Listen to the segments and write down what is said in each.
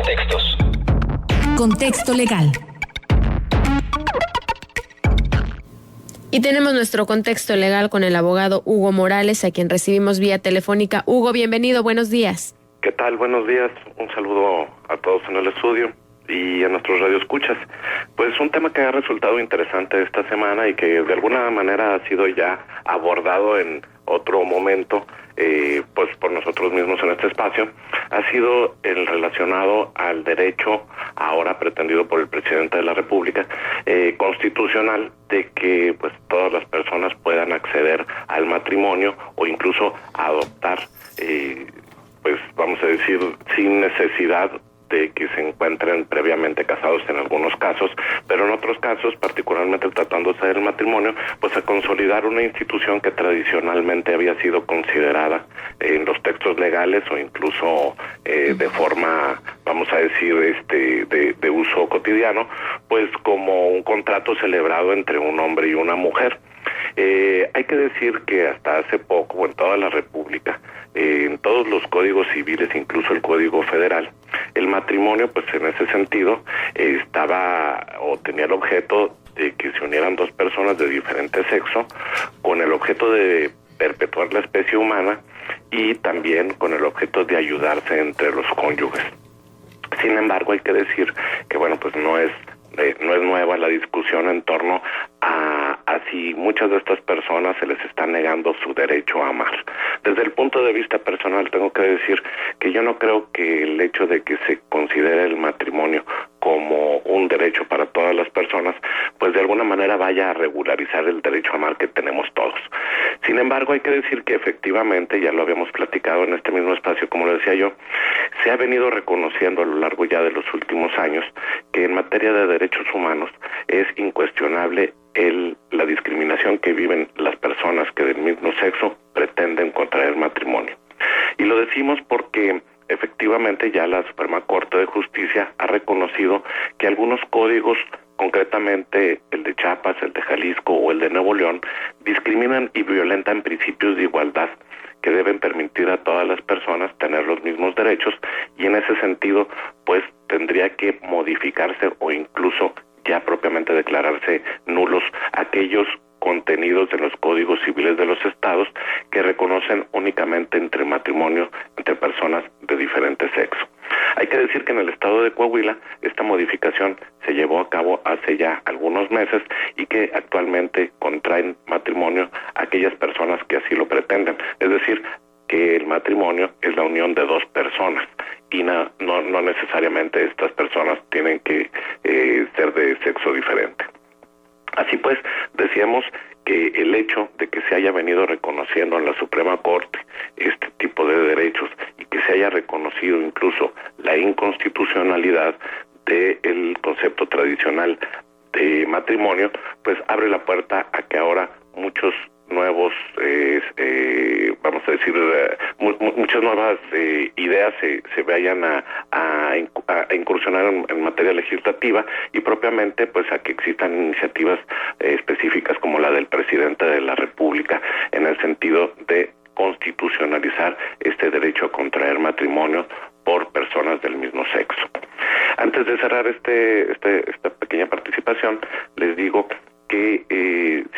contextos. Contexto legal. Y tenemos nuestro contexto legal con el abogado Hugo Morales, a quien recibimos vía telefónica. Hugo, bienvenido, buenos días. ¿Qué tal? Buenos días. Un saludo a todos en el estudio y a nuestros radioescuchas. Pues un tema que ha resultado interesante esta semana y que de alguna manera ha sido ya abordado en otro momento, pues por nosotros mismos en este espacio, ha sido el relacionado al derecho ahora pretendido por el presidente de la República constitucional de que pues todas las personas puedan acceder al matrimonio o incluso a adoptar, pues vamos a decir, sin necesidad de que se encuentren previamente casados en algunos casos, pero en otros casos, particularmente tratándose del matrimonio, pues a consolidar una institución que tradicionalmente había sido considerada en los textos legales o incluso de forma, vamos a decir, de uso cotidiano, pues como un contrato celebrado entre un hombre y una mujer. Hay que decir que hasta hace poco, en toda la República, en todos los códigos civiles, incluso el Código Federal, el matrimonio, pues en ese sentido, estaba o tenía el objeto de que se unieran dos personas de diferente sexo, con el objeto de perpetuar la especie humana y también con el objeto de ayudarse entre los cónyuges. Sin embargo, hay que decir que, bueno, pues no es nueva la discusión en torno a si muchas de estas personas se les está negando su derecho a amar. Desde el punto de vista personal tengo que decir que yo no creo que el hecho de que se considere el matrimonio como un derecho para todas las personas, pues de alguna manera vaya a regularizar el derecho a amar que tenemos todos. Sin embargo, hay que decir que efectivamente, ya lo habíamos platicado en este mismo espacio, como lo decía yo, se ha venido reconociendo a lo largo ya de los últimos años que en materia de derechos humanos es incuestionable la discriminación que viven las personas que del mismo sexo pretenden contraer matrimonio. Y lo decimos porque efectivamente ya la Suprema Corte de Justicia ha reconocido que algunos códigos, concretamente el de Chiapas, el de Jalisco o el de Nuevo León, discriminan y violentan principios de igualdad que deben permitir a todas las personas tener los mismos derechos, y en ese sentido pues tendría que modificarse o incluso ya propiamente declararse nulos aquellos contenidos de los códigos civiles de los estados que reconocen únicamente entre matrimonio entre personas de diferente sexo. Hay que decir que en el estado de Coahuila esta modificación se llevó a cabo hace ya algunos meses y que actualmente contraen matrimonio aquellas personas que así lo pretenden. Es decir, que el matrimonio es la unión de dos personas y no necesariamente estas personas tienen que ser de sexo diferente. Así pues, decíamos que el hecho de que se haya venido reconociendo en la Suprema Corte este tipo de derechos y que se haya reconocido incluso la inconstitucionalidad del concepto tradicional de matrimonio, pues abre la puerta a que ahora muchos nuevos, vamos a decir, muchas nuevas ideas se vayan a incursionar en materia legislativa y propiamente pues a que existan iniciativas específicas como la del presidente de la República en el sentido de constitucionalizar este derecho a contraer matrimonio por personas del mismo sexo. Antes de cerrar esta pequeña participación, les digo que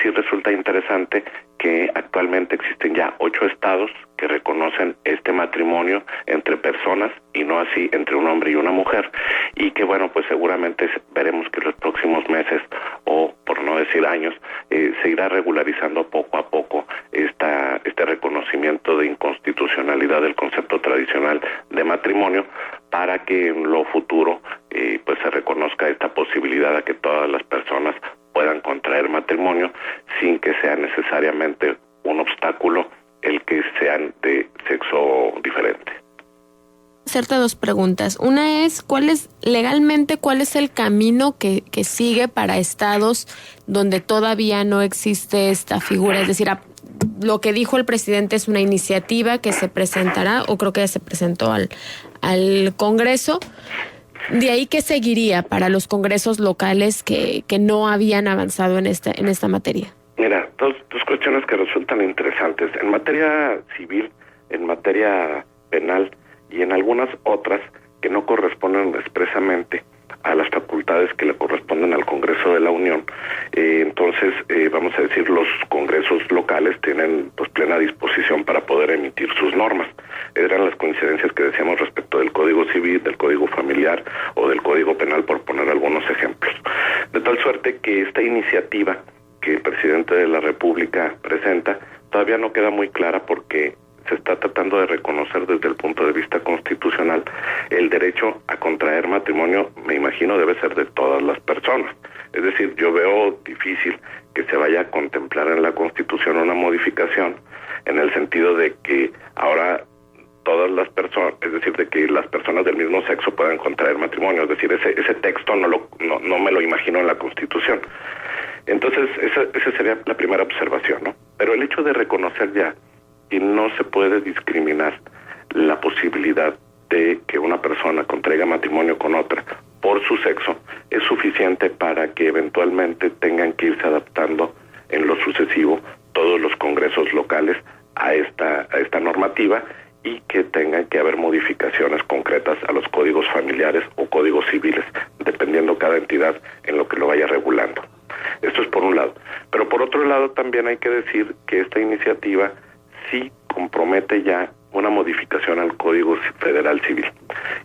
sí resulta interesante que actualmente existen ya 8 estados que reconocen este matrimonio entre personas y no así entre un hombre y una mujer, y que bueno, pues seguramente veremos que en los próximos meses o por no decir años se irá regularizando poco a poco este reconocimiento de inconstitucionalidad del concepto tradicional de matrimonio, para que en lo futuro pues se reconozca esta posibilidad de que todas las personas puedan contraer matrimonio sin que sea necesariamente un obstáculo el que sean de sexo diferente. Hacerte 2 preguntas. Una es, ¿cuál es el camino que sigue para estados donde todavía no existe esta figura? Es decir, lo que dijo el presidente es una iniciativa que se presentará, o creo que ya se presentó al Congreso. ¿De ahí qué seguiría para los congresos locales que no habían avanzado en esta materia? Mira, dos cuestiones que resultan interesantes. En materia civil, en materia penal y en algunas otras, que no corresponden expresamente a las facultades que le corresponden al Congreso de la Unión. Entonces, vamos a decir, los congresos locales tienen pues plena disposición para poder emitir sus normas. Eran las coincidencias que decíamos respecto del Código Civil, del Código Familiar o del Código Penal, por poner algunos ejemplos. De tal suerte que esta iniciativa que el presidente de la República presenta todavía no queda muy clara, porque se está tratando de reconocer desde el punto de vista constitucional el derecho a contraer matrimonio. Me imagino debe ser de todas las personas. Es decir, yo veo difícil que se vaya a contemplar en la Constitución una modificación en el sentido de que ahora todas las personas, es decir, de que las personas del mismo sexo puedan contraer matrimonio. Es decir, ese texto no me lo imagino en la Constitución. Entonces, esa sería la primera observación, ¿no? Pero el hecho de reconocer ya que no se puede discriminar la posibilidad de que una persona contraiga matrimonio con otra por su sexo es suficiente para que eventualmente tengan que irse adaptando en lo sucesivo todos los congresos locales a esta normativa, y que tengan que haber modificaciones concretas a los códigos familiares o códigos civiles, dependiendo cada entidad en lo que lo vaya regulando. Esto es por un lado. Pero por otro lado también hay que decir que esta iniciativa sí compromete ya una modificación al Código Federal Civil.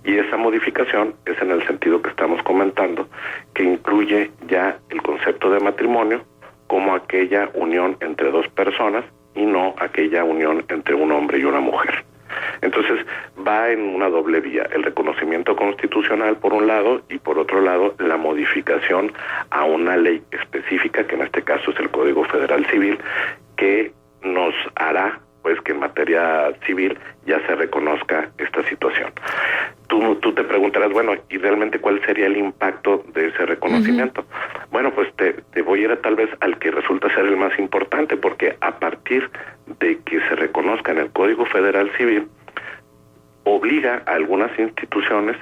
Y esa modificación es en el sentido que estamos comentando, que incluye ya el concepto de matrimonio como aquella unión entre dos personas y no aquella unión entre un hombre y una mujer. Entonces va en una doble vía, el reconocimiento constitucional por un lado, y por otro lado la modificación a una ley específica, que en este caso es el Código Federal Civil, que nos hará pues que en materia civil ya se reconozca esta situación. Tú te preguntarás, bueno, ¿y realmente cuál sería el impacto de ese reconocimiento? Uh-huh. Bueno, pues te voy a ir tal vez al que resulta ser el más importante, porque a partir de que se reconozca en el Código Federal Civil, obliga a algunas instituciones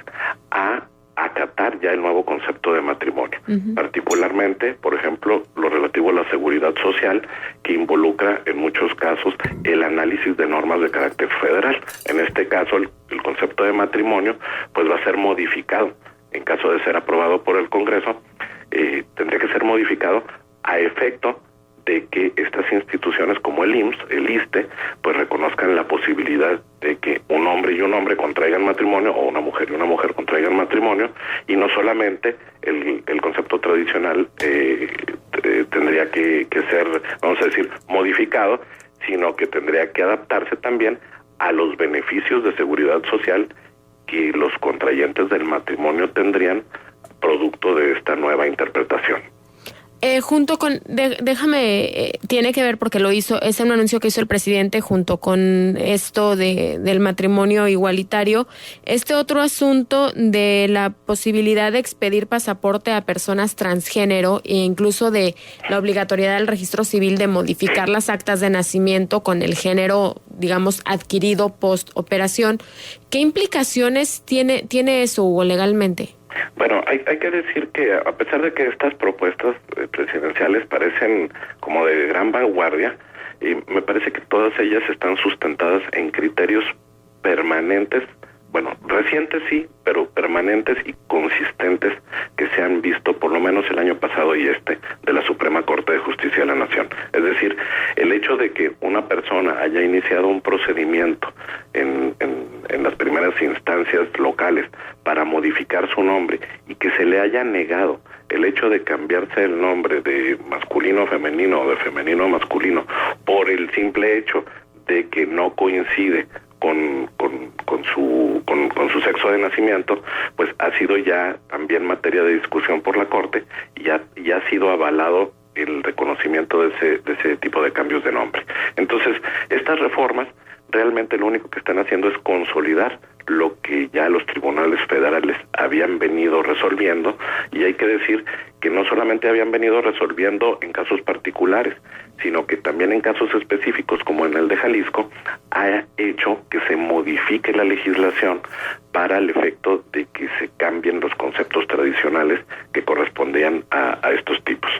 a acatar ya el nuevo concepto de matrimonio, uh-huh. Particularmente, por ejemplo, lo relativo a la seguridad social, que involucra en muchos casos el análisis de normas de carácter federal. En este caso, el concepto de matrimonio pues va a ser modificado. En caso de ser aprobado por el Congreso, tendría que ser modificado a efecto de que estas instituciones como el IMSS, el ISSSTE, pues reconozcan la posibilidad de que un hombre y un hombre contraigan matrimonio, o una mujer y una mujer contraigan matrimonio, y no solamente el concepto tradicional tendría que ser, vamos a decir, modificado, sino que tendría que adaptarse también a los beneficios de seguridad social que los contrayentes del matrimonio tendrían producto de esta nueva interpretación. Junto con, tiene que ver porque es un anuncio que hizo el presidente junto con esto del matrimonio igualitario, este otro asunto de la posibilidad de expedir pasaporte a personas transgénero e incluso de la obligatoriedad del registro civil de modificar las actas de nacimiento con el género, digamos, adquirido post operación. ¿Qué implicaciones tiene eso, Hugo, legalmente? Bueno, hay que decir que a pesar de que estas propuestas presidenciales parecen como de gran vanguardia, me parece que todas ellas están sustentadas en criterios permanentes, bueno, recientes sí, pero permanentes y consistentes, que se han visto por lo menos el año pasado y de la Suprema Corte de Justicia de la Nación. Es decir, el hecho de que una persona haya iniciado un procedimiento en las primeras instancias locales para modificar su nombre y que se le haya negado el hecho de cambiarse el nombre de masculino a femenino o de femenino a masculino por el simple hecho de que no coincide con su sexo de nacimiento, pues ha sido ya también materia de discusión por la Corte y ya ha sido avalado el reconocimiento de ese tipo de cambios de nombre. Entonces, estas reformas realmente lo único que están haciendo es consolidar lo que ya los tribunales federales habían venido resolviendo, y hay que decir que no solamente habían venido resolviendo en casos particulares, sino que también en casos específicos, como en el de Jalisco, ha hecho que se modifique la legislación para el efecto de que se cambien los conceptos tradicionales que correspondían a estos tipos.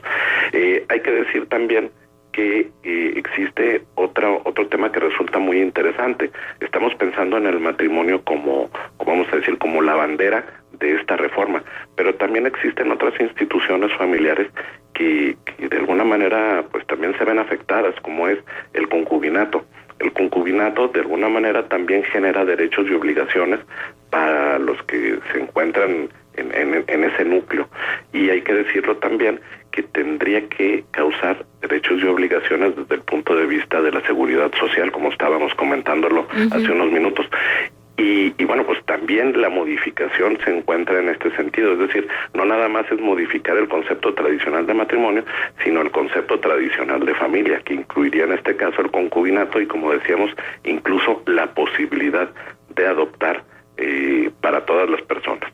Hay que decir también que existe otro tema que resulta muy interesante. Estamos pensando en el matrimonio como vamos a decir, como la bandera de esta reforma, pero también existen otras instituciones familiares que de alguna manera pues también se ven afectadas, como es el concubinato. El concubinato de alguna manera también genera derechos y obligaciones para los que se encuentran en ese núcleo, y hay que decirlo también que tendría que causar derechos y obligaciones desde el punto de vista de la seguridad social, como estábamos comentándolo hace unos minutos. Y bueno, pues también la modificación se encuentra en este sentido, es decir, no nada más es modificar el concepto tradicional de matrimonio, sino el concepto tradicional de familia, que incluiría en este caso el concubinato y, como decíamos, incluso la posibilidad de adoptar para todas las personas.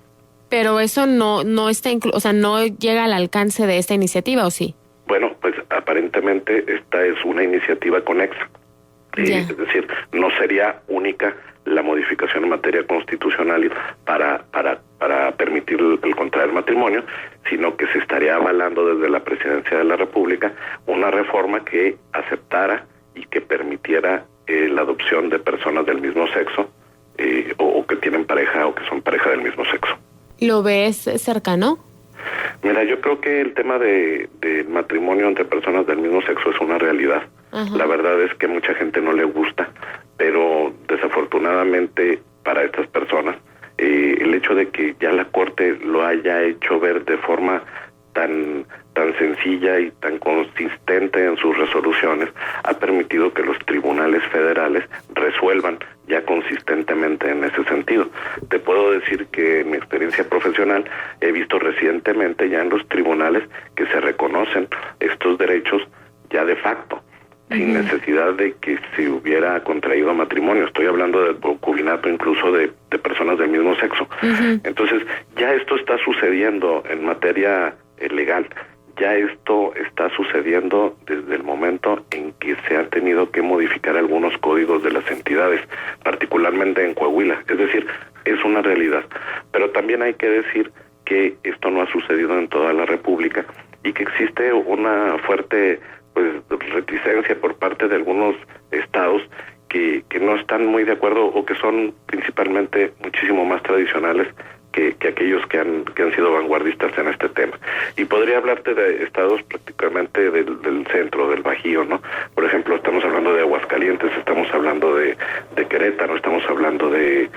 Pero eso no está o sea, no llega al alcance de esta iniciativa, ¿o sí? Bueno, pues aparentemente esta es una iniciativa conexa. Es decir, no sería única la modificación en materia constitucional para permitir el contraer matrimonio, sino que se estaría avalando desde la Presidencia de la República una reforma que aceptara y que permitiera la adopción de personas del mismo sexo o que tienen pareja o que son pareja del mismo sexo. ¿Lo ves cercano? Mira, yo creo que el tema de matrimonio entre personas del mismo sexo es una realidad. Ajá. La verdad es que mucha gente no le gusta, pero desafortunadamente para estas personas, el hecho de que ya la Corte lo haya hecho ver de forma tan sencilla y tan consistente en sus resoluciones, ha permitido que los tribunales federales resuelvan ya consistentemente en ese sentido. Te puedo decir que en mi experiencia profesional he visto recientemente ya en los tribunales que se reconocen estos derechos ya de facto, sin necesidad de que se hubiera contraído matrimonio. Estoy hablando del concubinato incluso de personas del mismo sexo. Entonces, ya esto está sucediendo en materia legal. Ya esto está sucediendo desde el momento en que se han tenido que modificar algunos códigos de las entidades, particularmente en Coahuila. Es decir, es una realidad. Pero también hay que decir que esto no ha sucedido en toda la República y que existe una fuerte reticencia por parte de algunos estados que no están muy de acuerdo o que son principalmente muchísimo más tradicionales que aquellos que han sido vanguardistas en este tema. Y podría hablarte de estados prácticamente del centro, del Bajío, ¿no? Por ejemplo, estamos hablando de Aguascalientes, estamos hablando de Querétaro, estamos hablando de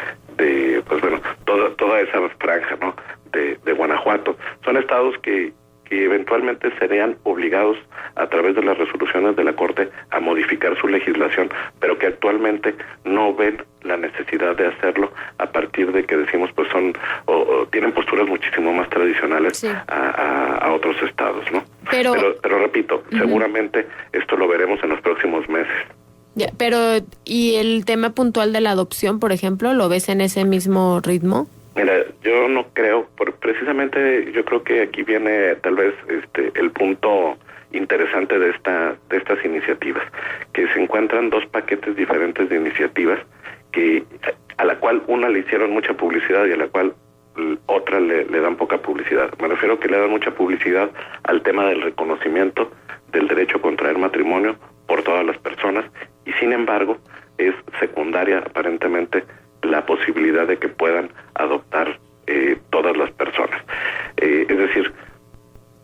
toda esa franja, ¿no? De Guanajuato. Son estados que eventualmente serían obligados a través de las resoluciones de la Corte a modificar su legislación, pero que actualmente no ven la necesidad de hacerlo a partir de que decimos pues son o tienen posturas muchísimo más tradicionales a otros estados, ¿no? Pero repito, seguramente esto lo veremos en los próximos meses. Ya, pero ¿y el tema puntual de la adopción, por ejemplo, lo ves en ese mismo ritmo? Mira, yo no creo, precisamente yo creo que aquí viene tal vez el punto interesante de estas iniciativas, que se encuentran dos paquetes diferentes de iniciativas a la cual una le hicieron mucha publicidad y a la cual otra le dan poca publicidad. Me refiero que le dan mucha publicidad al tema del reconocimiento del derecho a contraer matrimonio por todas las personas y sin embargo es secundaria aparentemente la posibilidad de que puedan adoptar todas las personas. Es decir,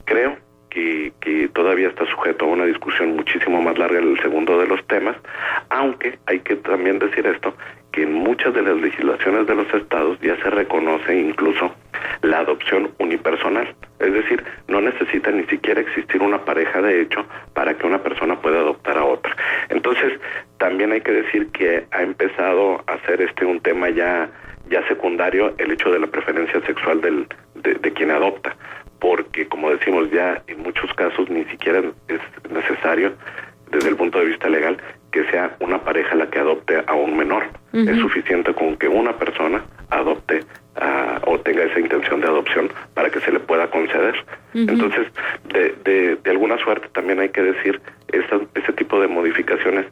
creo que todavía está sujeto a una discusión muchísimo más larga en el segundo de los temas, aunque hay que también decir esto, que en muchas de las legislaciones de los estados ya se reconoce incluso la adopción unipersonal. Es decir, no necesita ni siquiera existir una pareja de hecho para que una persona pueda adoptar a otra. Entonces, también hay que decir que ha empezado a ser un tema ya secundario el hecho de la preferencia sexual de quien adopta, porque como decimos ya en muchos casos ni siquiera es necesario desde el punto de vista legal que sea una pareja la que adopte a un menor. Es suficiente con que una persona adopte o tenga esa intención de adopción para que se le pueda conceder. Entonces, de alguna suerte también hay que decir, ese tipo de modificaciones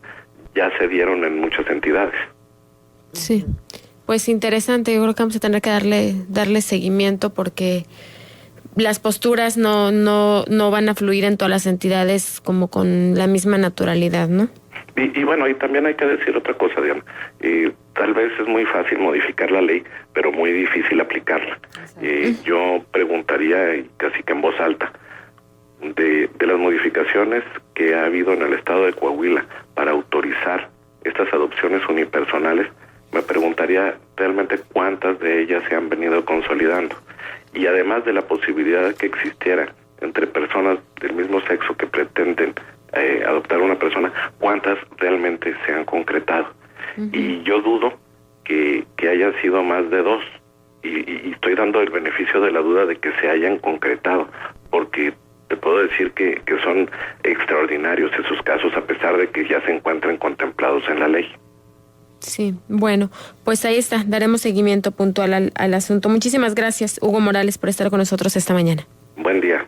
ya se dieron en muchas entidades. Sí, pues interesante. Yo creo que vamos a tener que darle seguimiento porque las posturas no van a fluir en todas las entidades como con la misma naturalidad, ¿no? Y bueno, y también hay que decir otra cosa, Diana. Tal vez es muy fácil modificar la ley, pero muy difícil aplicarla. Yo preguntaría, casi que en voz alta, de las modificaciones que ha habido en el estado de Coahuila para autorizar estas adopciones unipersonales, me preguntaría realmente cuántas de ellas se han venido consolidando. Y además de la posibilidad de que existiera entre personas del mismo sexo que pretenden adoptar una persona, cuántas realmente se han concretado. Y yo dudo que hayan sido más de 2. Y estoy dando el beneficio de la duda de que se hayan concretado, porque te puedo decir que son extraordinarios esos casos, a pesar de que ya se encuentran contemplados en la ley. Sí, bueno, pues ahí está, daremos seguimiento puntual al asunto. Muchísimas gracias, Hugo Morales, por estar con nosotros esta mañana. Buen día.